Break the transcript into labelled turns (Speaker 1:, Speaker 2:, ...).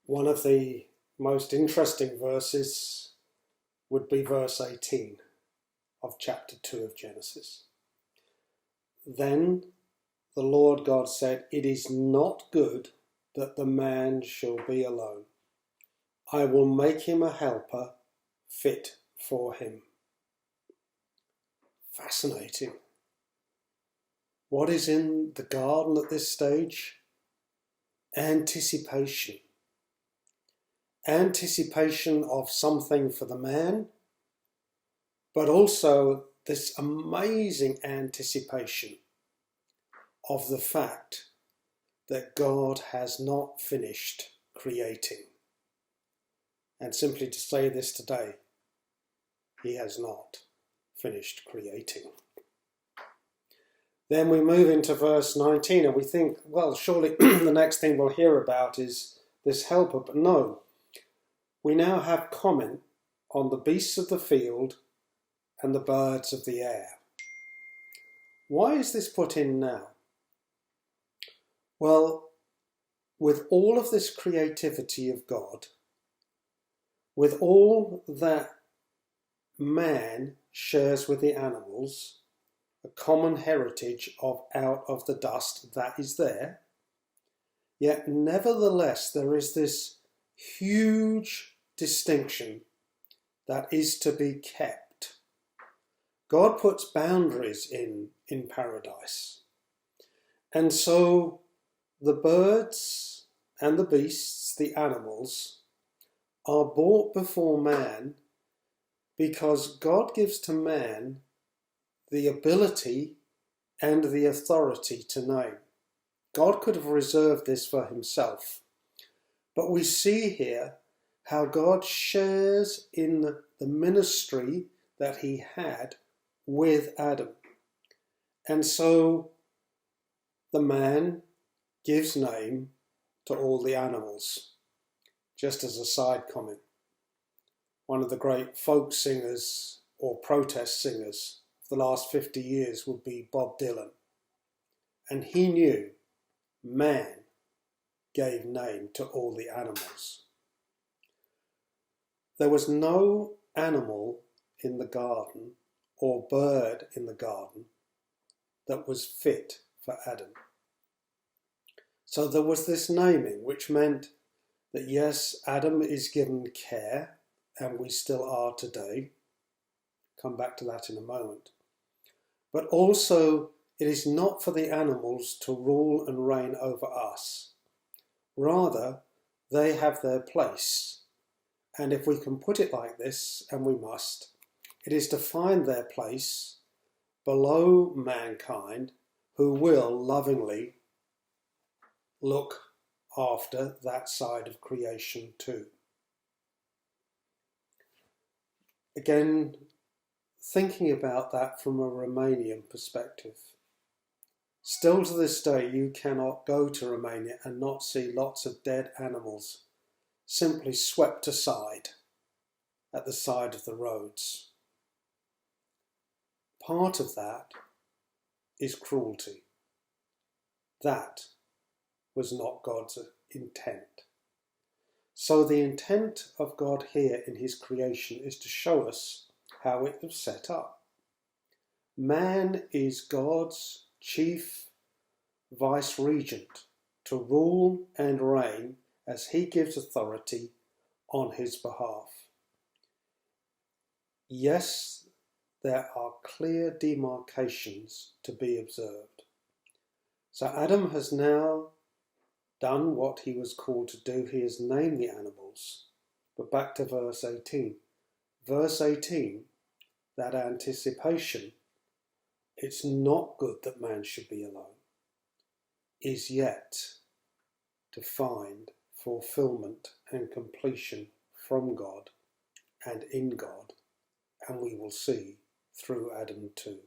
Speaker 1: One of the most interesting verses would be verse 18 of chapter 2 of Genesis. Then the Lord God said, "It is not good that the man shall be alone. I will make him a helper fit for him." Fascinating. What is in the garden at this stage? Anticipation. Anticipation of something for the man, but also this amazing anticipation of the fact that God has not finished creating. And simply to say this today, He has not finished creating. Then we move into verse 19 and we think, well, surely the next thing we'll hear about is this helper, but no. We now have comment on the beasts of the field and the birds of the air. Why is this put in now? Well, with all of this creativity of God, with all that man shares with the animals, a common heritage of out of the dust that is there, yet nevertheless there is this huge distinction that is to be kept. God puts boundaries in paradise. And so the birds and the beasts, the animals, are brought before man because God gives to man the ability and the authority to name. God could have reserved this for himself. But we see here how God shares in the ministry that he had with Adam. And so the man gives name to all the animals. Just as a side comment, one of the great folk singers or protest singers of the last 50 years would be Bob Dylan. And he knew man gave name to all the animals. There was no animal in the garden or bird in the garden that was fit for Adam. So there was this naming, which meant that yes, Adam is given care, and we still are today. Come back to that in a moment. But also, it is not for the animals to rule and reign over us. Rather, they have their place. And if we can put it like this, and we must, it is to find their place below mankind, who will lovingly look after that side of creation too. Again, thinking about that from a Romanian perspective. Still to this day, you cannot go to Romania and not see lots of dead animals simply swept aside at the side of the roads. Part of that is cruelty. That was not God's intent. So the intent of God here in his creation is to show us how it was set up. Man is God's chief vice-regent to rule and reign as he gives authority on his behalf. Yes, there are clear demarcations to be observed. So Adam has now done what he was called to do. He has named the animals. But back to verse 18. Verse 18, that anticipation, it's not good that man should be alone, is yet to find fulfillment and completion from God and in God, and we will see through Adam too.